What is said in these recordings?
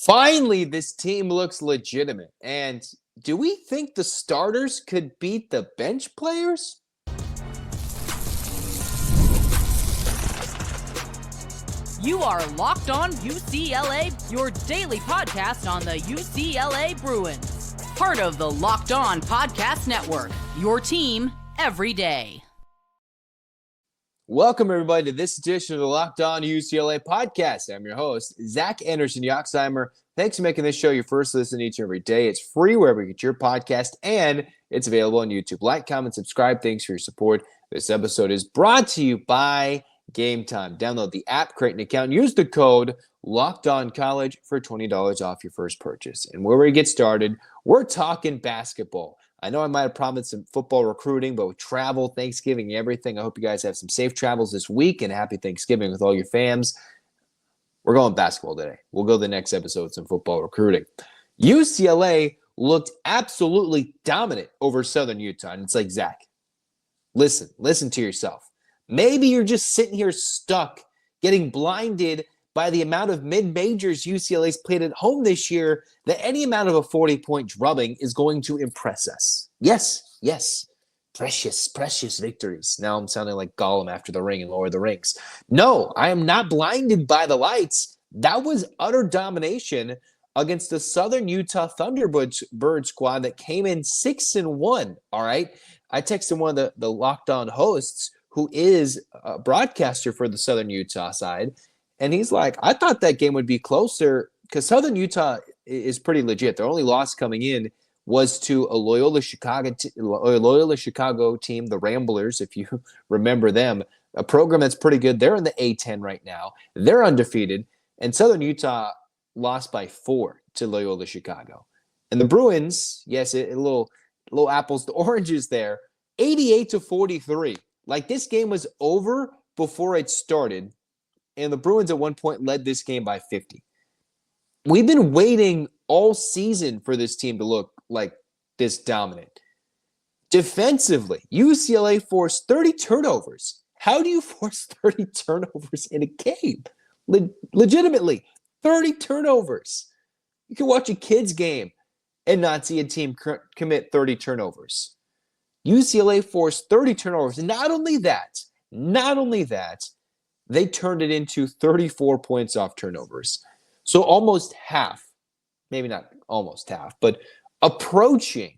Finally, this team looks legitimate. And do we think the starters could beat the bench players? You are Locked On UCLA, your daily podcast on the UCLA Bruins. Part of the Locked On Podcast Network, your team every day. Welcome, everybody, to this edition of the Locked On UCLA Podcast. I'm your host, Zach Anderson-Yoxsimer. Thanks for making this show your first listen each and every day. It's free wherever you get your podcast, and it's available on YouTube. Like, comment, subscribe. Thanks for your support. This episode is brought to you by Game Time. Download the app, create an account, use the code LOCKEDONCollege for $20 off your first purchase. And where we get started, we're talking basketball. I know I might have promised some football recruiting, but with travel, Thanksgiving, everything, I hope you guys have some safe travels this week and happy Thanksgiving with all your fams. We're going basketball today. We'll go to the next episode with some football recruiting. UCLA looked absolutely dominant over Southern Utah. And it's like, Zach, listen to yourself. Maybe you're just sitting here stuck, getting blinded by the amount of mid-majors UCLA's played at home this year, that any amount of a 40-point drubbing is going to impress us. Yes. Precious victories. Now I'm sounding like Gollum after the ring and Lord of the Rings. No, I am not blinded by the lights. That was utter domination against the Southern Utah Thunderbird squad that came in 6-1, all right? I texted one of the Locked On hosts, who is a broadcaster for the Southern Utah side, and he's like, I thought that game would be closer because Southern Utah is pretty legit. Their only loss coming in was to a Loyola Chicago team, the Ramblers, if you remember them, a program that's pretty good. They're in the A-10 right now. They're undefeated, and Southern Utah lost by 4 to Loyola Chicago. And the Bruins, yes, a little apples to oranges there, 88-43. Like, this game was over before it started, and the Bruins at one point led this game by 50. We've been waiting all season for this team to look like this dominant. Defensively, UCLA forced 30 turnovers. How do you force 30 turnovers in a game? Legitimately, 30 turnovers. You can watch a kid's game and not see a team commit 30 turnovers. UCLA forced 30 turnovers. And not only that, they turned it into 34 points off turnovers. So almost half, maybe not almost half, but approaching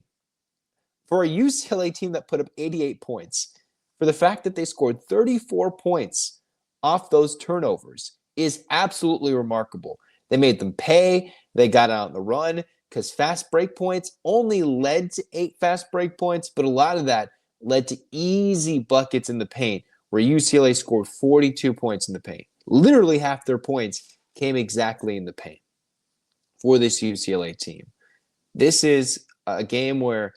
for a UCLA team that put up 88 points, for the fact that they scored 34 points off those turnovers is absolutely remarkable. They made them pay. They got out on the run because fast break points only led to 8 fast break points, but a lot of that led to easy buckets in the paint, where UCLA scored 42 points in the paint. Literally half their points came exactly in the paint for this UCLA team. This is a game where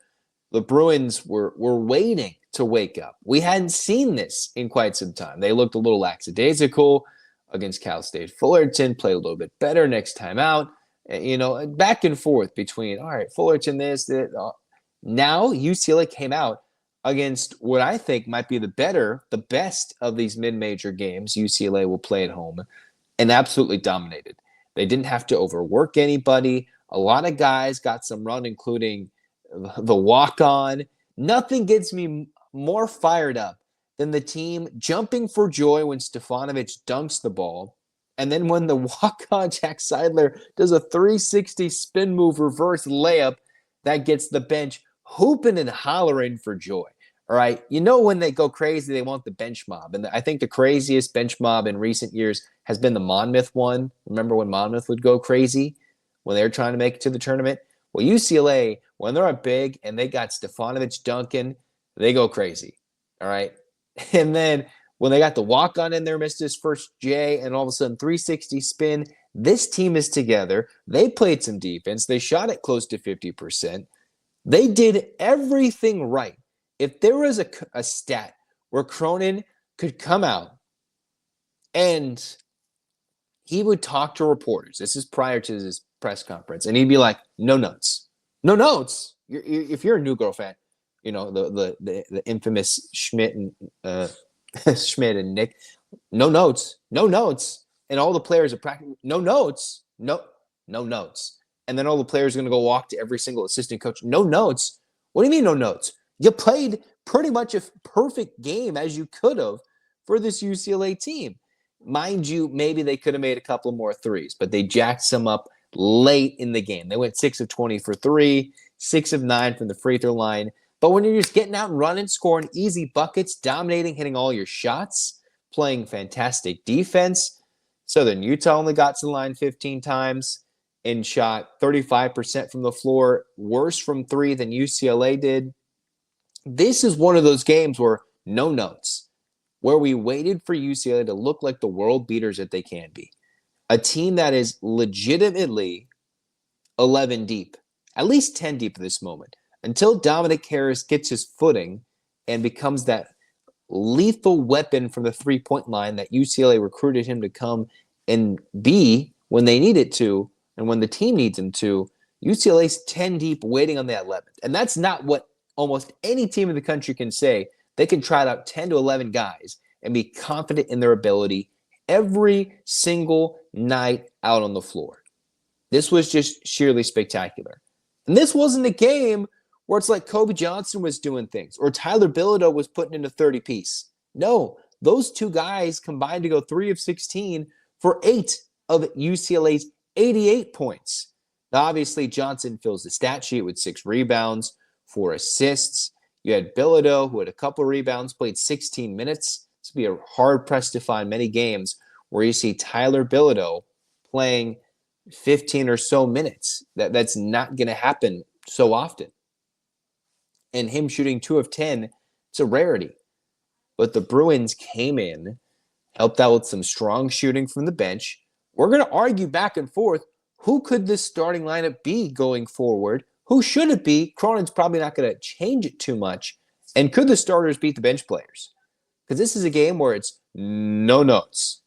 the Bruins were waiting to wake up. We hadn't seen this in quite some time. They looked a little lackadaisical against Cal State Fullerton, played a little bit better next time out. Back and forth between, all right, Fullerton this. Now UCLA came out against what I think might be the best of these mid-major games UCLA will play at home, and absolutely dominated. They didn't have to overwork anybody. A lot of guys got some run, including the walk-on. Nothing gets me more fired up than the team jumping for joy when Stefanovic dunks the ball, and then when the walk-on Jack Seidler does a 360 spin move reverse layup that gets the bench hooping and hollering for joy. All right, when they go crazy, they want the bench mob. And I think the craziest bench mob in recent years has been the Monmouth one. Remember when Monmouth would go crazy when they were trying to make it to the tournament? Well, UCLA, when they're up big and they got Stefanovic dunking, they go crazy. All right. And then when they got the walk-on in there, missed his first J, and all of a sudden 360 spin, this team is together. They played some defense. They shot it close to 50%. They did everything right. If there was a stat where Cronin could come out and he would talk to reporters, this is prior to his press conference, and he'd be like, no notes. No notes. If you're a New Girl fan, the infamous Schmidt and Nick, no notes. And all the players are practicing, no notes. No, No notes. And then all the players are going to go walk to every single assistant coach. No notes? What do you mean no notes? You played pretty much a perfect game as you could have for this UCLA team. Mind you, maybe they could have made a couple more threes, but they jacked some up late in the game. They went 6 of 20 for 3, 6 of 9 from the free throw line. But when you're just getting out and running, scoring easy buckets, dominating, hitting all your shots, playing fantastic defense, Southern Utah only got to the line 15 times and shot 35% from the floor, worse from 3 than UCLA did. This is one of those games where no notes, where we waited for UCLA to look like the world beaters that they can be. A team that is legitimately 11 deep, at least 10 deep at this moment, until Dominic Harris gets his footing and becomes that lethal weapon from the three-point line that UCLA recruited him to come and be when they need it to and when the team needs him to. UCLA's 10 deep waiting on the 11th. And that's not what almost any team in the country can say. They can try out 10 to 11 guys and be confident in their ability every single night out on the floor. This was just sheerly spectacular. And this wasn't a game where it's like Kobe Johnson was doing things or Tyler Bilodeau was putting in a 30-piece. No, those two guys combined to go 3 of 16 for 8 of UCLA's 88 points. Now, obviously, Johnson fills the stat sheet with 6 rebounds, 4 assists. You had Bilodeau, who had a couple of rebounds, played 16 minutes. This would be hard-pressed to find many games where you see Tyler Bilodeau playing 15 or so minutes. That's not going to happen so often. And him shooting 2 of 10, it's a rarity. But the Bruins came in, helped out with some strong shooting from the bench. We're going to argue back and forth, who could this starting lineup be going forward? Who should it be? Cronin's probably not going to change it too much. And could the starters beat the bench players? Because this is a game where it's no notes.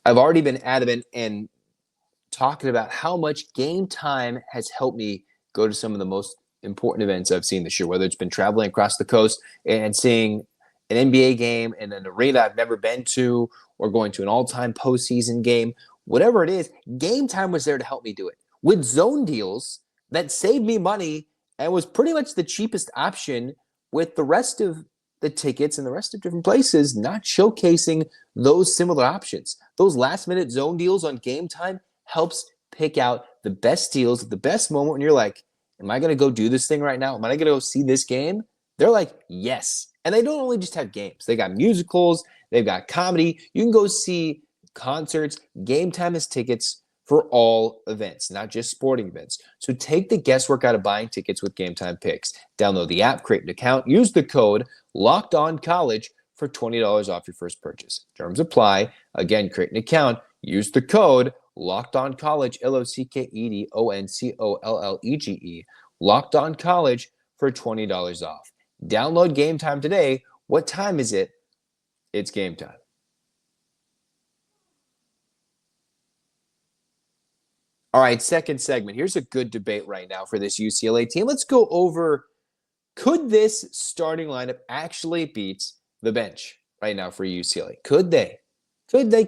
I've already been adamant and talking about how much game time has helped me go to some of the most important events I've seen this year, whether it's been traveling across the coast and seeing an NBA game in an arena I've never been to, or going to an all-time postseason game, whatever it is, game time was there to help me do it. With zone deals that saved me money and was pretty much the cheapest option with the rest of the tickets and the rest of different places not showcasing those similar options. Those last-minute zone deals on game time helps pick out the best deals at the best moment when you're like, am I going to go do this thing right now? Am I going to go see this game? They're like, yes. And they don't only just have games. They got musicals. They've got comedy. You can go see concerts. Game time has tickets for all events, not just sporting events. So take the guesswork out of buying tickets with Game Time Picks. Download the app, create an account, use the code LOCKEDONCollege for $20 off your first purchase. Terms apply. Again, create an account, use the code LOCKEDONCollege, LOCKEDONCOLLEGE, LOCKEDONCollege for $20 off. Download Game Time today. What time is it? It's game time. All right, second segment. Here's a good debate right now for this UCLA team. Let's go over, could this starting lineup actually beat the bench right now for UCLA? Could they? Could they?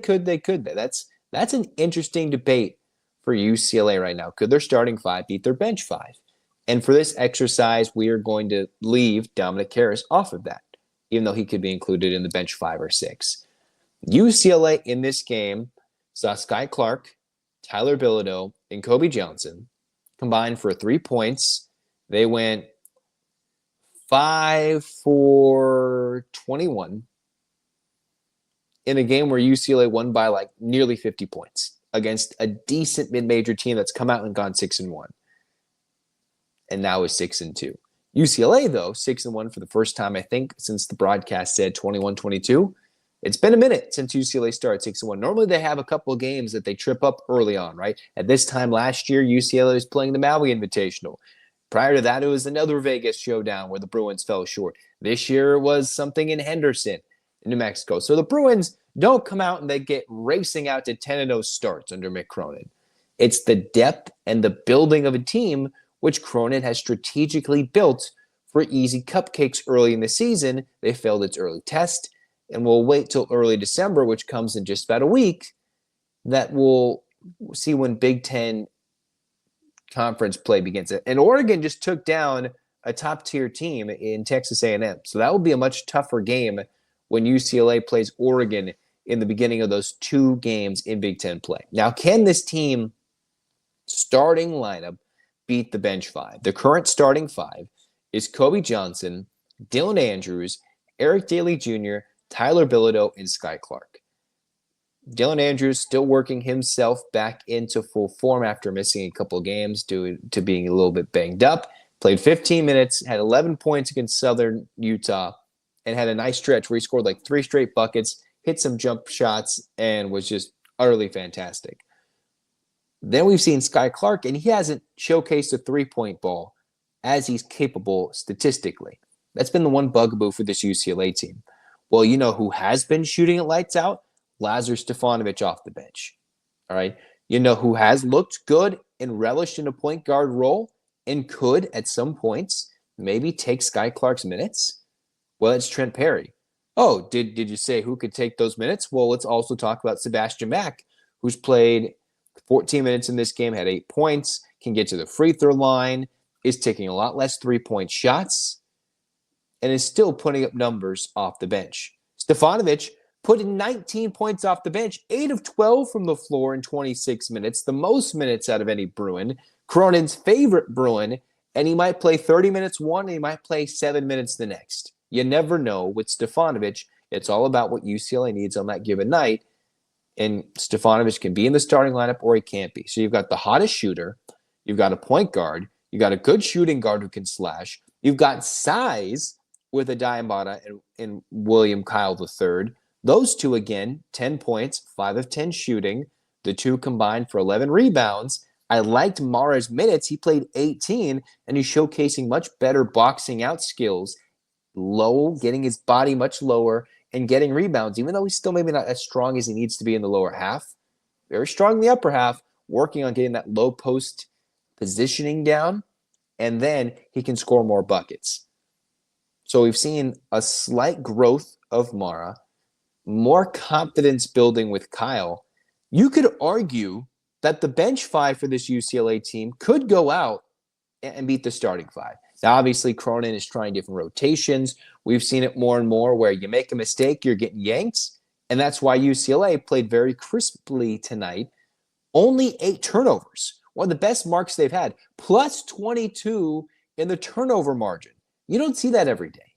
That's an interesting debate for UCLA right now. Could their starting 5 beat their bench 5? And for this exercise, we are going to leave Dominic Harris off of that, even though he could be included in the bench 5 or 6. UCLA in this game saw Sky Clark, Tyler Bilodeau, and Kobe Johnson combined for 3 points. They went 5 for 21 in a game where UCLA won by like nearly 50 points against a decent mid-major team that's come out and gone 6-1. And now is 6-2. UCLA, though, 6-1 for the first time, I think, since the broadcast said 21-22. It's been a minute since UCLA started 6-1. Normally, they have a couple of games that they trip up early on, right? At this time last year, UCLA was playing the Maui Invitational. Prior to that, it was another Vegas showdown where the Bruins fell short. This year was something in Henderson, New Mexico. So the Bruins don't come out and they get racing out to 10-0 starts under Mick Cronin. It's the depth and the building of a team which Cronin has strategically built for easy cupcakes early in the season. They failed its early test. and we'll wait till early December, which comes in just about a week, that we'll see when Big Ten conference play begins. And Oregon just took down a top-tier team in Texas A&M. So that will be a much tougher game when UCLA plays Oregon in the beginning of those two games in Big Ten play. Now, can this team starting lineup beat the bench five? The current starting five is Kobe Johnson, Dylan Andrews, Eric Daly Jr., Tyler Bilodeau, and Sky Clark. Dylan Andrews still working himself back into full form after missing a couple of games due to being a little bit banged up. Played 15 minutes, had 11 points against Southern Utah, and had a nice stretch where he scored like 3 straight buckets, hit some jump shots, and was just utterly fantastic. Then we've seen Sky Clark, and he hasn't showcased a three-point ball as he's capable statistically. That's been the one bugaboo for this UCLA team. Well, you know who has been shooting it lights out? Lazar Stefanovic off the bench. All right. You know who has looked good and relished in a point guard role and could at some points maybe take Sky Clark's minutes? Well, it's Trent Perry. Oh, did you say who could take those minutes? Well, let's also talk about Sebastian Mack, who's played 14 minutes in this game, had 8 points, can get to the free throw line, is taking a lot less three-point shots, and is still putting up numbers off the bench. Stefanovic put in 19 points off the bench, 8 of 12 from the floor in 26 minutes, the most minutes out of any Bruin, Cronin's favorite Bruin, and he might play 30 minutes one, and he might play 7 minutes the next. You never know with Stefanovic. It's all about what UCLA needs on that given night, and Stefanovic can be in the starting lineup or he can't be. So you've got the hottest shooter, you've got a point guard, you've got a good shooting guard who can slash, you've got size with a Diamata and William Kyle III. Those two, again, 10 points, 5 of 10 shooting, the two combined for 11 rebounds. I liked Mara's minutes. He played 18, and he's showcasing much better boxing out skills, low, getting his body much lower, and getting rebounds, even though he's still maybe not as strong as he needs to be in the lower half. Very strong in the upper half, working on getting that low post positioning down, and then he can score more buckets. So we've seen a slight growth of Mara, more confidence building with Kyle. You could argue that the bench five for this UCLA team could go out and beat the starting five. Now, obviously, Cronin is trying different rotations. We've seen it more and more where you make a mistake, you're getting yanked. And that's why UCLA played very crisply tonight. Only 8 turnovers, one of the best marks they've had, plus 22 in the turnover margin. You don't see that every day.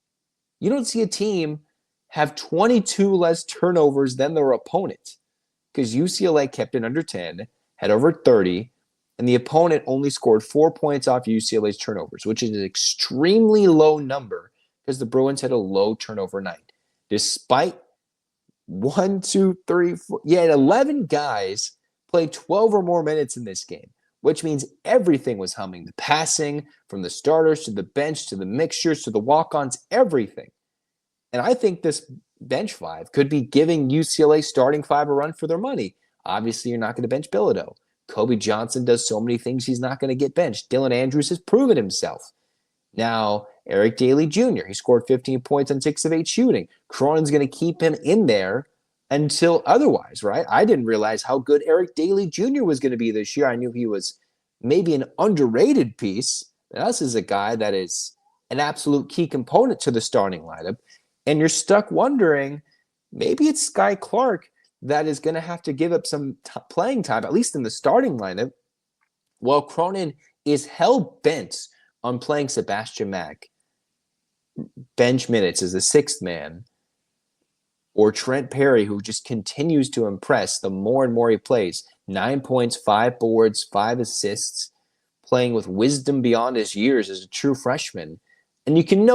You don't see a team have 22 less turnovers than their opponent, because UCLA kept it under 10, had over 30, and the opponent only scored 4 points off UCLA's turnovers, which is an extremely low number because the Bruins had a low turnover night. Despite 11 guys played 12 or more minutes in this game, which means everything was humming. The passing from the starters to the bench to the mixtures to the walk-ons, everything. And I think this bench five could be giving UCLA starting five a run for their money. Obviously, you're not going to bench Bilodeau. Kobe Johnson does so many things he's not going to get benched. Dylan Andrews has proven himself. Now, Eric Daly Jr., he scored 15 points on 6 of 8 shooting. Cronin's going to keep him in there until otherwise, right? I didn't realize how good Eric Daly Jr. was going to be this year. I knew he was maybe an underrated piece. But this is a guy that is an absolute key component to the starting lineup. And you're stuck wondering, maybe it's Sky Clark that is going to have to give up some playing time, at least in the starting lineup, while Cronin is hell-bent on playing Sebastian Mack bench minutes as the 6th man, or Trent Perry, who just continues to impress the more and more he plays. 9 points, 5 boards, 5 assists, playing with wisdom beyond his years as a true freshman. And you can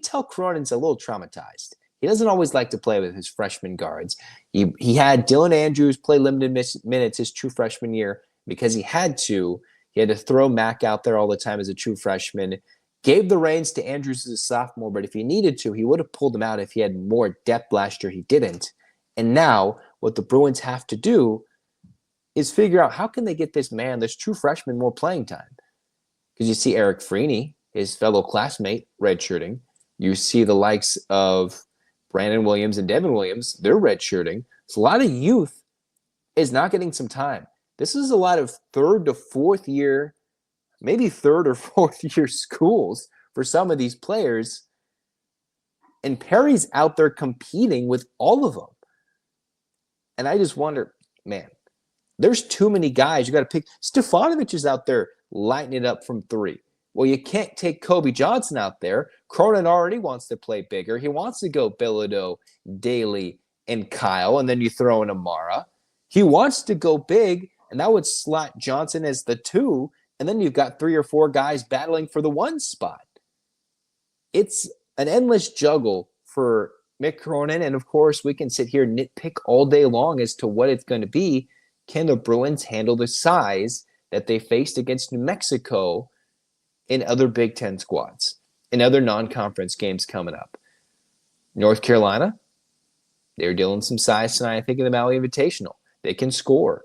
tell Cronin's a little traumatized. He doesn't always like to play with his freshman guards. He had Dylan Andrews play limited minutes his true freshman year because he had to. He had to throw Mack out there all the time as a true freshman. Gave the reins to Andrews as a sophomore, but if he needed to, he would have pulled him out if he had more depth last year. He didn't. And now what the Bruins have to do is figure out how can they get this true freshman, more playing time. Because you see Eric Freeney, his fellow classmate, redshirting. You see the likes of Brandon Williams and Devin Williams, they're redshirting. So a lot of youth is not getting some time. This is a lot of third to fourth year, maybe third or fourth year schools for some of these players. And Perry's out there competing with all of them. And I just wonder, man, there's too many guys. You got to pick. Stefanovic is out there lighting it up from three. Well, you can't take Kobe Johnson out there. Cronin already wants to play bigger. He wants to go Bilodeau, Daly, and Kyle, and then you throw in Amara. He wants to go big, and that would slot Johnson as the 2, and then you've got 3 or 4 guys battling for the 1 spot. It's an endless juggle for Mick Cronin, and of course, we can sit here and nitpick all day long as to what it's going to be. Can the Bruins handle the size that they faced against New Mexico in other Big Ten squads, in other non-conference games coming up? North Carolina, they're dealing some size tonight, I think, in the Maui Invitational. They can score.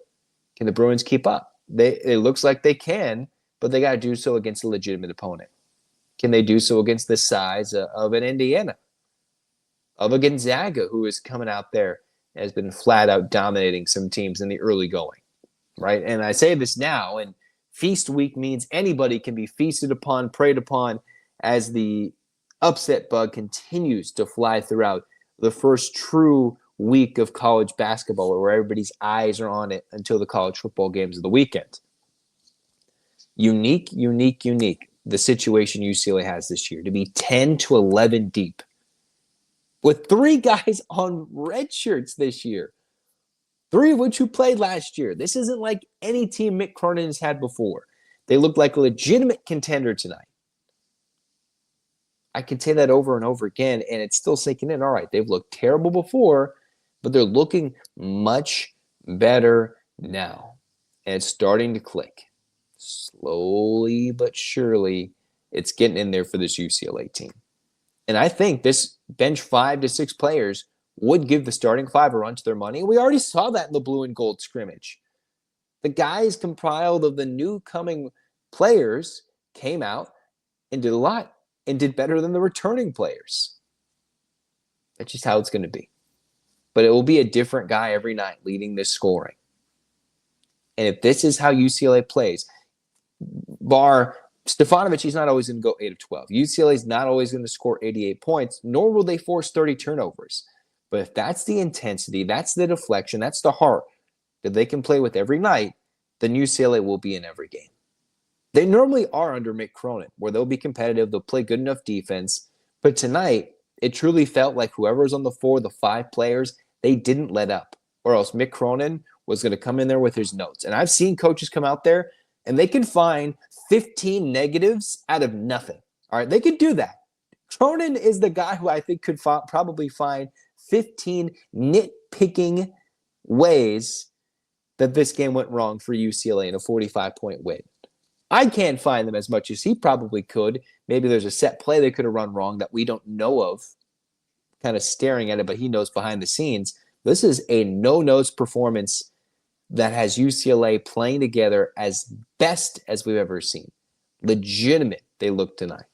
Can the Bruins keep up? It looks like they can, but they got to do so against a legitimate opponent. Can they do so against the size of an Indiana, of a Gonzaga, who is coming out there and has been flat out dominating some teams in the early going, right? And I say this now, and feast week means anybody can be feasted upon, preyed upon, as the upset bug continues to fly throughout the first true week of college basketball, where everybody's eyes are on it until the college football games of the weekend. Unique, the situation UCLA has this year, to be 10 to 11 deep with 3 guys on red shirts this year, 3 of which who played last year. This isn't like any team Mick Cronin has had before. They look like a legitimate contender tonight. I can say that over and over again, and it's still sinking in. All right, they've looked terrible before, but they're looking much better now. And it's starting to click. Slowly but surely, it's getting in there for this UCLA team. And I think this bench 5 to 6 players would give the starting 5 a run to their money. We already saw that in the blue and gold scrimmage. The guys compiled of the new coming players came out and did a lot and did better than the returning players. That's just how it's going to be. But it will be a different guy every night leading this scoring. And if this is how UCLA plays, bar Stefanovic, he's not always going to go 8 of 12. UCLA is not always going to score 88 points, nor will they force 30 turnovers. But if that's the intensity, that's the deflection, that's the heart that they can play with every night, then UCLA will be in every game. They normally are under Mick Cronin, where they'll be competitive, they'll play good enough defense. But tonight, it truly felt like whoever was on the floor, the 5 players, they didn't let up. Or else Mick Cronin was going to come in there with his notes. And I've seen coaches come out there, and they can find 15 negatives out of nothing. All right, they could do that. Cronin is the guy who I think could probably find 15 nitpicking ways that this game went wrong for UCLA in a 45-point win. I can't find them as much as he probably could. Maybe there's a set play they could have run wrong that we don't know of, kind of staring at it, but he knows behind the scenes. This is a no-nose performance that has UCLA playing together as best as we've ever seen. Legitimate they look tonight.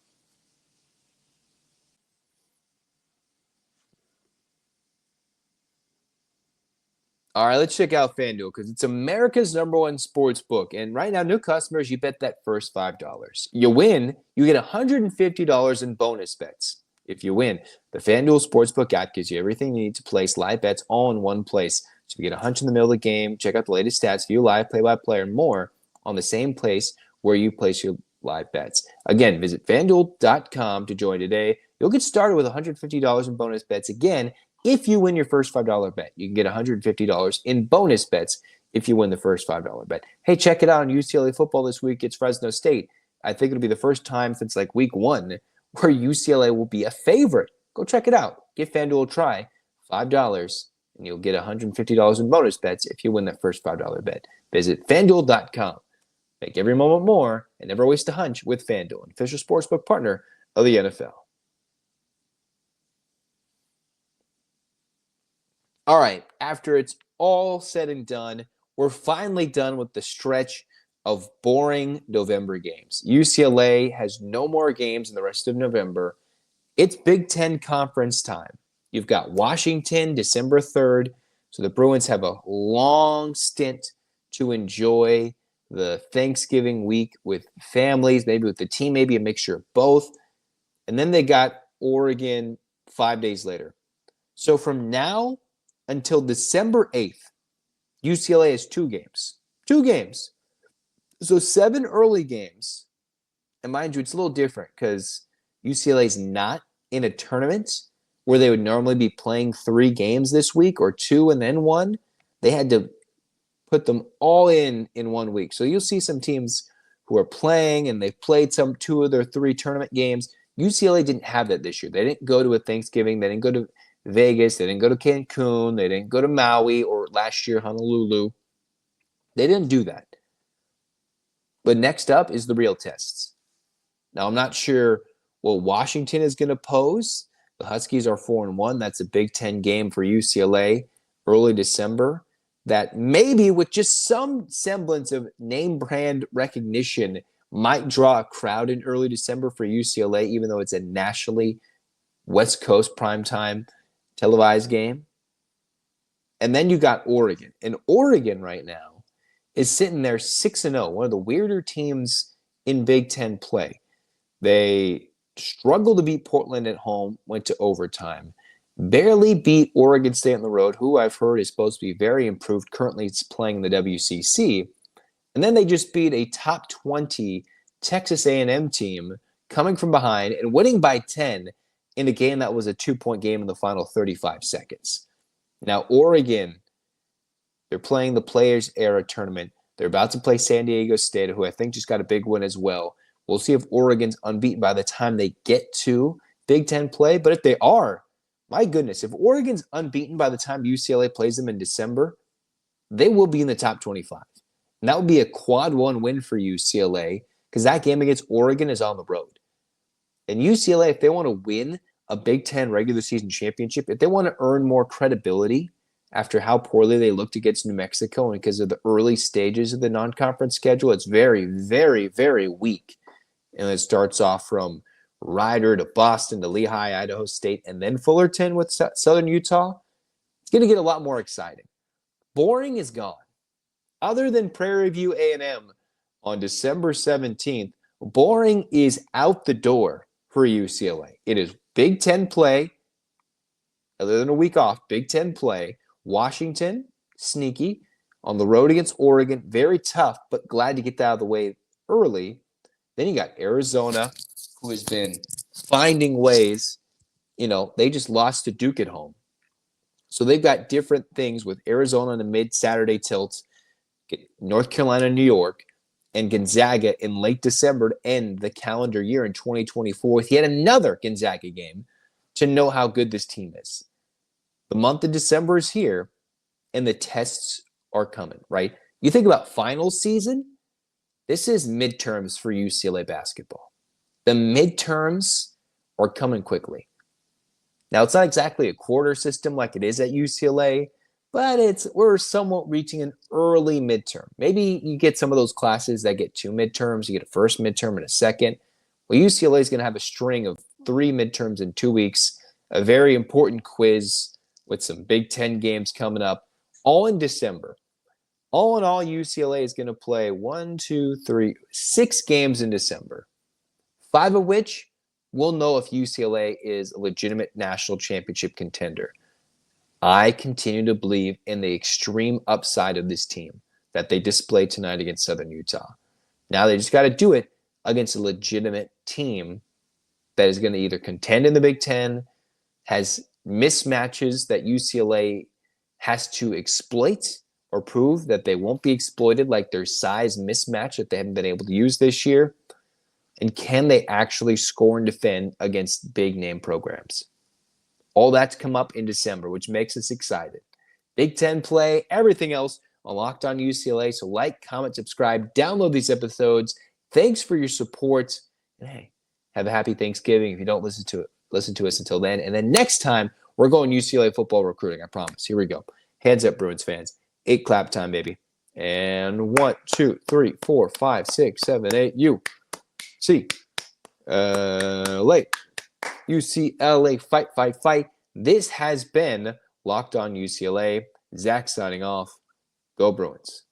All right, let's check out FanDuel because it's America's #1 sports book. And right now, new customers, you bet that first $5. You win, you get $150 in bonus bets. If you win, the FanDuel Sportsbook app gives you everything you need to place live bets all in one place. So you get a hunch in the middle of the game, check out the latest stats, view live play-by-play, and more on the same place where you place your live bets. Again, visit FanDuel.com to join today. You'll get started with $150 in bonus bets. Again, if you win your first $5 bet, you can get $150 in bonus bets if you win the first $5 bet. Hey, check it out on UCLA football this week. It's Fresno State. I think it'll be the first time since like week 1 where UCLA will be a favorite. Go check it out. Give FanDuel a try. $5, and you'll get $150 in bonus bets if you win that first $5 bet. Visit FanDuel.com. Make every moment more and never waste a hunch with FanDuel, an official sportsbook partner of the NFL. All right, after it's all said and done, we're finally done with the stretch of boring November games. UCLA has no more games in the rest of November. It's Big Ten conference time. You've got Washington December 3rd. So the Bruins have a long stint to enjoy the Thanksgiving week with families, maybe with the team, maybe a mixture of both. And then they got Oregon 5 days later. So from now until December 8th, UCLA has 2 games. 2 games. So 7 early games. And mind you, it's a little different because UCLA is not in a tournament where they would normally be playing 3 games this week or 2 and then 1. They had to put them all in 1 week. So you'll see some teams who are playing and they've played 2 of their 3 tournament games. UCLA didn't have that this year. They didn't go to a Thanksgiving. They didn't go to Vegas. They didn't go to Cancun. They didn't go to Maui or last year Honolulu. They didn't do that. But next up is the real tests. Now, I'm not sure what Washington is going to pose. The Huskies are 4-1. That's a Big Ten game for UCLA early December. That maybe with just some semblance of name brand recognition might draw a crowd in early December for UCLA, even though it's a nationally West Coast primetime televised game. And then you got Oregon. And Oregon right now is sitting there 6-0, one of the weirder teams in Big Ten play. They struggled to beat Portland at home, went to overtime. Barely beat Oregon State on the road, who I've heard is supposed to be very improved. Currently, it's playing in the WCC. And then they just beat a top 20 Texas A&M team coming from behind and winning by 10 in a game that was a 2-point game in the final 35 seconds. Now, Oregon, they're playing the Players Era tournament. They're about to play San Diego State, who I think just got a big win as well. We'll see if Oregon's unbeaten by the time they get to Big Ten play. But if they are, my goodness, if Oregon's unbeaten by the time UCLA plays them in December, they will be in the top 25. And that would be a quad 1 win for UCLA because that game against Oregon is on the road. And UCLA, if they want to win a Big Ten regular season championship, if they want to earn more credibility after how poorly they looked against New Mexico and because of the early stages of the non-conference schedule, it's very, very, very weak. And it starts off from Rider to Boston to Lehigh, Idaho State, and then Fullerton with Southern Utah. It's going to get a lot more exciting. Boring is gone. Other than Prairie View A&M on December 17th, boring is out the door for UCLA. It is Big Ten play, other than a week off, Big Ten play. Washington, sneaky. On the road against Oregon, very tough, but glad to get that out of the way early. Then you got Arizona, who has been finding ways. They just lost to Duke at home. So they've got different things with Arizona in the mid-Saturday tilt, North Carolina, New York, and Gonzaga in late December to end the calendar year in 2024 with yet another Gonzaga game to know how good this team is. The month of December is here, and the tests are coming, right? You think about final season, this is midterms for UCLA basketball. The midterms are coming quickly. Now, it's not exactly a quarter system like it is at UCLA, but we're somewhat reaching an early midterm. Maybe you get some of those classes that get 2 midterms. You get a first midterm and a second. Well, UCLA is going to have a string of 3 midterms in 2 weeks, a very important quiz with some Big Ten games coming up, all in December. All in all, UCLA is going to play 6 games in December, 5 of which we'll know if UCLA is a legitimate national championship contender. I continue to believe in the extreme upside of this team that they displayed tonight against Southern Utah. Now they just got to do it against a legitimate team that is going to either contend in the Big Ten, has mismatches that UCLA has to exploit or prove that they won't be exploited, like their size mismatch that they haven't been able to use this year. And can they actually score and defend against big name programs? All that's come up in December, which makes us excited. Big Ten play, everything else on Locked On UCLA. So like, comment, subscribe, download these episodes. Thanks for your support. And hey, have a happy Thanksgiving if you don't listen to us until then. And then next time, we're going UCLA football recruiting, I promise. Here we go. Hands up, Bruins fans. 8 clap time, baby. And 1, 2, 3, 4, 5, 6, 7, 8. UCLA. UCLA, fight, fight, fight. This has been Locked On UCLA. Zach signing off. Go Bruins.